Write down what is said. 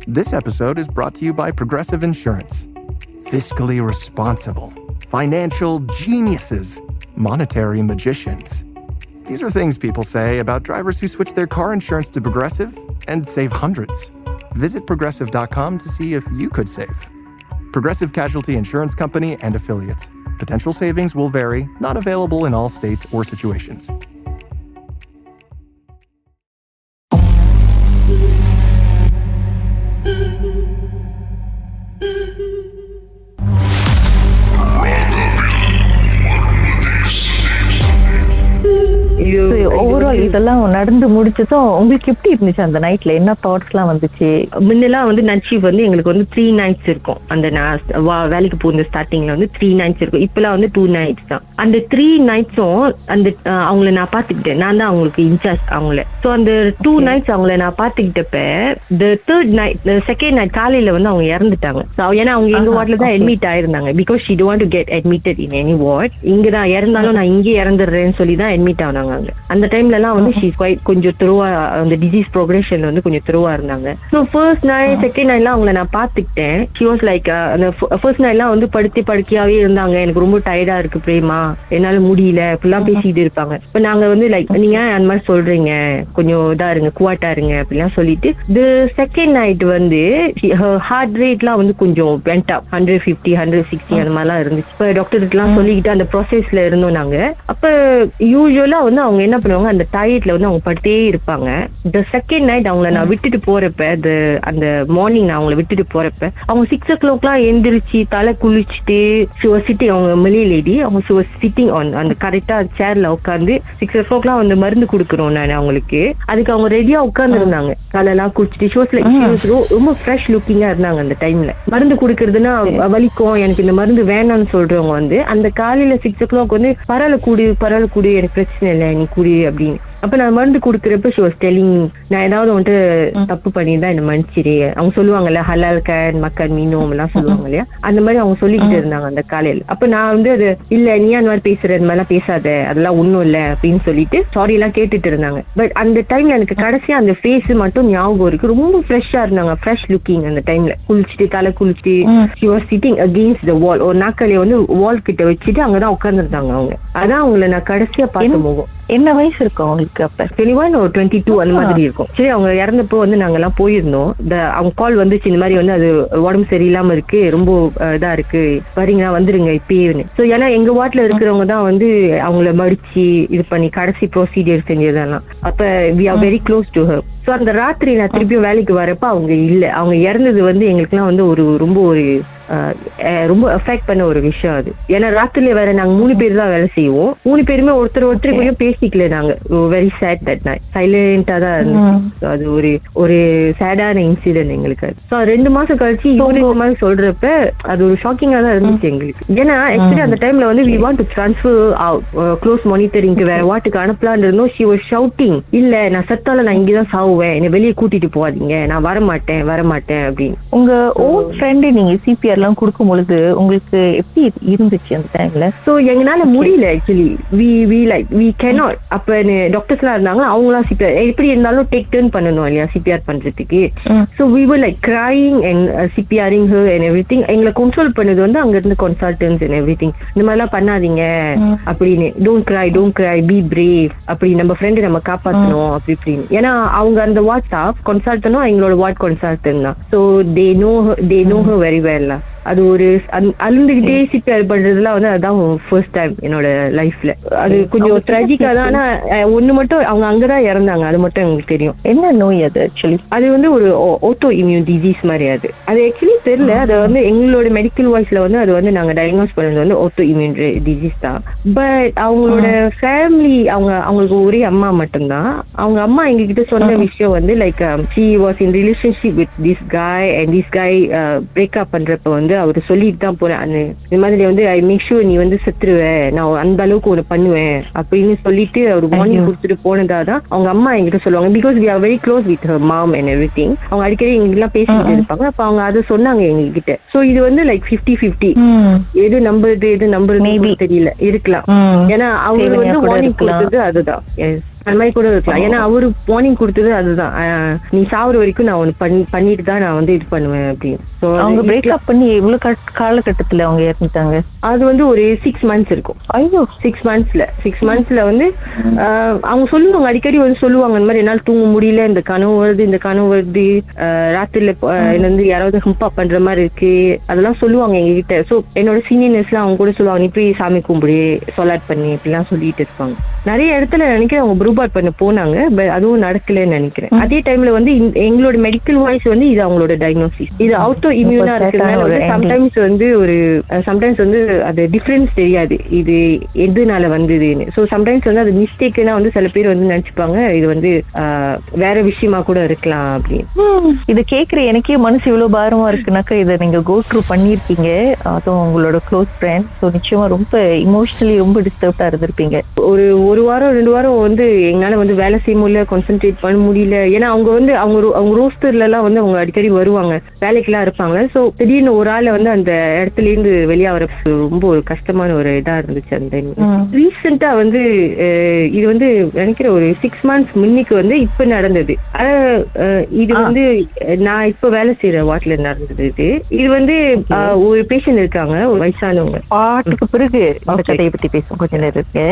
This episode is brought to you by Progressive Insurance. Fiscally responsible, financial geniuses, monetary magicians. These are things people say about drivers who switch their car insurance to Progressive and save hundreds. Visit progressive.com to see if you could save. Progressive Casualty Insurance Company and Affiliates. Potential savings will vary, not available in all states or situations. Overall இதெல்லாம் நடந்து முடிச்சதும் உங்களுக்கு எப்படி இருந்துச்சு? அந்த நைட்ல என்ன thoughts எல்லாம் வந்துச்சு? முன்னெல்லாம் நைட் ஷிஃப்ட் எங்களுக்கு 3 nights இருக்கும். அந்த வேலைக்கு போகிற ஸ்டார்டிங்ல 3 nights இருக்கும். இப்பெல்லாம் 2 nights தான். அந்த 3 nightsம் அந்த அவங்கள நான் பாத்துக்கிட்டேன். நான் தான் அவங்களுக்கு இன்சார்ஜ் அவங்கள. ஸோ அந்த 2 nights அவங்கள நான் பாத்துக்கிட்டப்ப the third night, the second night காலையில அவங்க இறந்துட்டாங்க. ஏன்னா அவங்க எங்க வார்ட்ல தான் அட்மிட் ஆயிருந்தாங்க. Because she don't want to get admitted in any ward. இங்க தான் இறந்தாலும் நான் இங்கே இறந்துடுறேன்னு சொல்லி தான் அட்மிட் ஆனாங்க. அந்த டைம்ல எல்லாம் கொஞ்சம் த்ரோவா அந்த டிசீஸ் ப்ரோக்ரஷன்ல கொஞ்சம் த்ரோவா இருந்தாங்க. ஸோ ஃபர்ஸ்ட் நைட் செகண்ட் நைட்லாம் அவங்கள நான் பாத்துக்கிட்டேன். ஷி வாஸ் லைக் அந்த ஃபர்ஸ்ட் நைட்லாம் படுக்கையாவே இருந்தாங்க. எனக்கு ரொம்ப டயர்டா இருக்கு பிரேமா, என்னால முடியல இப்பெல்லாம் பேசிட்டு இருப்பாங்க. இப்ப நாங்க லைக் நீங்க அந்த மாதிரி சொல்றீங்க, கொஞ்சம் இதா இருங்க, குவாட்டா இருங்க அப்படிலாம் சொல்லிட்டு தி செகண்ட் நைட் ஹார்ட் ரேட்லாம் கொஞ்சம் வெண்ட் அப் 150 160 அந்த மாதிரிலாம் இருந்துச்சு. இப்ப டாக்டருக்கு எல்லாம் சொல்லிக்கிட்டு அந்த ப்ராசஸ்ல இருந்தோம் நாங்க. அப்ப யூஸ்வலா அவங்க என்ன பண்ணுவாங்க, அந்த டயட்ல அவங்க படுத்தே இருப்பாங்க. இந்த செகண்ட் நைட் அவங்கள நான் விட்டுட்டு போறப்ப அந்த மார்னிங் நான் அவங்களை விட்டுட்டு போறப்ப அவங்க 6 o'clock எந்திரிச்சு தலை குளிச்சுட்டு சிட்டிங், அவங்க மலே லேடி, அவங்க சிட்டிங் ஆன் அந்த கரெக்டா சேர்ல உட்காந்து 6 o'clock மருந்து கொடுக்குறோம் நான் அவங்களுக்கு. அதுக்கு அவங்க ரெடியா உட்கார்ந்து இருந்தாங்க. தலையெல்லாம் குளிச்சுட்டு ரொம்ப ஃப்ரெஷ் லுக்கிங்கா இருந்தாங்க. அந்த டைம்ல மருந்து குடுக்கறதுன்னா வலிக்கும், எனக்கு இந்த மருந்து வேணாம்னு சொல்றவங்க அந்த காலையில 6 o'clock பரவாயில்ல கூடு எனக்கு பிரச்சனை இல்லை நீ குடி அப்படின்னு. அப்ப நான் மருந்து குடுக்கறப்ப she was telling me, நான் ஏதாவது தப்பு பண்ணியிருந்தா என்ன மன்னிச்சிரு. அவங்க சொல்லுவாங்கல்ல ஹலால் கேன் மக்கன் மீனோம் எல்லாம் சொல்லுவாங்க இல்லையா, அந்த மாதிரி அவங்க சொல்லிக்கிட்டு இருந்தாங்க அந்த காலையில. அப்ப நான் அது இல்ல நீ அந்த மாதிரி பேசுற, அந்த மாதிரிலாம் பேசாத, அதெல்லாம் ஒண்ணும் இல்ல அப்படின்னு சொல்லிட்டு சாரி எல்லாம் கேட்டுட்டு இருந்தாங்க. பட் அந்த டைம்ல எனக்கு கடைசியா அந்த ஃபேஸ் மட்டும் ஞாபகம் இருக்கு. ரொம்ப ஃப்ரெஷ்ஷா இருந்தாங்க, ஃப்ரெஷ் லுக்கிங். அந்த டைம்ல குளிச்சுட்டு தலை குளிச்சுட்டு she was sitting against the wall. ஒரு நாட்களே வால் கிட்ட வச்சுட்டு அங்கதான் உட்கார்ந்துருந்தாங்க அவங்க. அதான் அவங்களை நான் கடைசியா பார்த்த முகம். என்ன வயசு இருக்கும் அவங்களுக்கு? அப்ப 21 or 22 அந்த மாதிரி இருக்கும். சரி, அவங்க இறந்தப்போ நாங்க எல்லாம் போயிருந்தோம். அவங்க கால் வந்துச்சு, இந்த மாதிரி அது உடம்பு சரியில்லாம இருக்கு, ரொம்ப இதா இருக்கு, வரீங்களா வந்துருங்க இப்பயே. சோ ஏன்னா எங்க வார்ட்ல இருக்கிறவங்க தான் அவங்கள மடிச்சு இது பண்ணி கடைசி ப்ரொசீஜர் செஞ்சதெல்லாம். அப்ப we are very close to her. So அந்த ராத்திரி நான் திருப்பியும் வேலைக்கு வரப்ப அவங்க இல்ல. அவங்க இறந்தது எங்களுக்கு எல்லாம் ரொம்ப அஃபெக்ட் பண்ண ஒரு விஷயம் அது. ஏன்னா ராத்திரில வேற நாங்க 3 பேர் தான் வேலை செய்வோம். 3 பேருமே ஒருத்தர் கொஞ்சம் பேசிக்கல. நாங்க வெரி சேட் தட் நைட், சைலண்டா தான் இருந்துச்சு. அது ஒரு சேடான இன்சிடென்ட் எங்களுக்கு. ஸோ 2 மாசம் கழிச்சு இவரு இந்த மாதிரி சொல்றப்ப அது ஒரு ஷாக்கிங்கா தான் இருந்துச்சு எங்களுக்கு. ஏன்னா ஆக்சுவலி அந்த டைம்ல we want to transfer out close மானிட்டரிங்க்கு வேற வாட்டுக்கு அனுப்பலான்னு இருந்தோம். she was shouting, இல்ல நான் சத்தால நான் இங்கதான் சாவுவேன், என்னை வெளியே கூட்டிட்டு போவாதீங்க, நான் வரமாட்டேன் அப்படின்னு. உங்க ஓன் ஃப்ரெண்டு நீங்க சிபிஆர் எல்லாம் கொடுக்கும் பொழுது உங்களுக்கு எப்படி இருந்துச்சு அந்த டைம்ல? சோ எங்கனால முடியல ஆக்சுவலி. we cannot. அப்ப டாக்டர்ஸ் எல்லாம் இருந்தாங்க, அவங்களாம் சிபிஆர் எப்படி இருந்தாலும் டேக் டர்ன் பண்ணணும் இல்லையா சிபிஆர் பண்றதுக்கு. So we were like crying and CPRing her and everything. எங்களை கண்ட்ரோல் பண்ணது அங்க இருந்து கன்சல்டன்ட்ஸ் and everything. இந்த மாதிரி எல்லாம் பண்ணாதீங்க அப்படின்னு, don't cry be brave அப்படி, நம்ம ஃப்ரெண்டு நம்ம காப்பாற்றணும் அப்படி இப்படின்னு. ஏன்னா அவங்க அந்த வாட்ஸ்அப் கன்சல்டனும் எங்களோட வார்ட் கன்சல்டன் தான். So they know her very well. அது ஒரு அழுந்துகிட்டே சிபிஆர் பண்றதுலாம் அதான் ஃபர்ஸ்ட் டைம் என்னோட லைஃப்ல. அது கொஞ்சம் ட்ராஜிக்கா தான். ஆனா ஒண்ணு மட்டும் அவங்க அங்கதான் இறந்தாங்க, அது மட்டும் எங்களுக்கு தெரியும். என்ன நோய் அது? ஆக்சுவலி அது ஒரு ஆட்டோ இம்யூன் டிசீஸ் மாதிரி. அது ஆக்சுவலி தெரியல. அது எங்களோட மெடிக்கல் வாய்ஸ்ல அது நாங்க டயக்னோஸ் பண்ணது ஆட்டோ இம்யூன் டிசீஸ் தான். பட் அவங்களோட ஃபேமிலி அவங்களுக்கு ஒரே அம்மா மட்டும்தான். அவங்க அம்மா எங்ககிட்ட சொன்ன விஷயம் like she was in relationship with this guy and this guy break up பண்றப்ப அவரு சொல்லிட்டு தான் போறேன், இந்த மாதிரி ஐ மேக் ஷூர் நீ செத்துருவ, நான் அந்த அளவுக்கு ஒண்ணு பண்ணுவேன் அப்படின்னு சொல்லிட்டு அவர் வார்னிங் கொடுத்துட்டு போனதாதான் அவங்க அம்மா என்கிட்ட சொல்லுவாங்க. Because we are very close with her mom and everything. அவங்க அடிக்கடி எங்கெல்லாம் பேசிட்டு இருப்பாங்க. அப்ப அவங்க அதை சொன்னாங்க எங்ககிட்ட. சோ இது லைக் 50-50. எது நம்புறது தெரியல, இருக்கலாம். ஏன்னா அவங்க வார்னிங் கொடுத்தது அதுதான். அந்த மாதிரி கூட இருக்கலாம். ஏன்னா அவரு வார்னிங் கொடுத்தது அதுதான், நீ சாவுற வரைக்கும் நான் ஒண்ணு பண்ணிட்டு தான் நான் வந்து இது பண்ணுவேன் அப்படின்னு. அவங்க பிரேக்அப் பண்ணி எவ்வளவு காலகட்டத்துல அவங்க இறந்துட்டாங்க? அது வந்து ஒரு 6 months இருக்கும். ஐயோ, 6 monthsல வந்து அவங்க சொல்லுவாங்க, அடிக்கடி வந்து சொல்லுவாங்க இந்த மாதிரி என்னால தூங்க முடியல, இந்த கனவு வருது, ராத்திரில வந்து யாராவது ஹம்பா பண்ற மாதிரி இருக்கு, அதெல்லாம் சொல்லுவாங்க எங்க கிட்ட. சோ என்னோட சீனியர்ஸ்லாம் அவங்க கூட சொல்லுவாங்க, நீ போய் சாமி கும்பிடு, சொலாட் பண்ணி இப்படிலாம் சொல்லிட்டு இருப்பாங்க. நிறைய இடத்துல நினைக்கிறேன் அவங்க ப்ரூபாட் பண்ண போனாங்க, பட் அதுவும் நடக்கலன்னு நினைக்கிறேன். அதே டைம்ல வந்து எங்களோட மெடிக்கல் வாய்ஸ் வந்து இது அவங்களோட டயக்னோசிஸ், இது ஆட்டோ இம்யூனா இருக்கிறதுனால சம்டைம்ஸ் வந்து அது டிஃபரன்ஸ் தெரியாது இது எதுனால வந்ததுன்னு. ஸோ சம்டைம்ஸ் வந்து அது மிஸ்டேக்குன்னா வந்து சில பேர் வந்து நினைச்சுப்பாங்க இது வந்து வேற விஷயமா கூட இருக்கலாம் அப்படின்னு. இதை கேட்குற எனக்கே மனசு இவ்வளவு பாரமா இருக்குனாக்கா இதை நீங்க கோ த்ரூ பண்ணிருக்கீங்க, அதுவும் உங்களோட க்ளோஸ் ஃப்ரெண்ட். ஸோ நிச்சயமா ரொம்ப இமோஷனலி ரொம்ப டிஸ்டர்ப்டா இருந்திருப்பீங்க. ஒரு வாரம் 2 வாரம் வந்து எங்களால வந்து வேலை செய்ய முடியல, கான்சென்ட்ரேட் பண்ண முடியல. ஏன்னா அவங்க வந்து அவங்க ரோஸ்டர்ல எல்லாம் வந்து அவங்க அடிக்கடி வருவாங்க, வேலைக்கெல்லாம் இருப்பாங்க. ஸோ திடீர்னு ஒரு ஆளை வந்து அந்த இடத்துல இருந்து வெளியாகிற ரொம்ப ஒரு கஷ்டமான ஒரு இதா இருந்துச்சு. அந்த ரீசெண்டா வந்து இது வந்து நினைக்கிற ஒரு 6 months முன்னிக்கு வந்து இப்ப நடந்தது. இது வந்து நான் இப்ப வேலை செய்யற வார்ட்ல நடந்தது. இது வந்து ஒரு பேஷண்ட் இருக்காங்க, ஒரு வயசானவங்க. பாட்டுக்கு பிறகு அந்த கதையை பத்தி பேசும் கொஞ்ச நேரம் இருக்கு.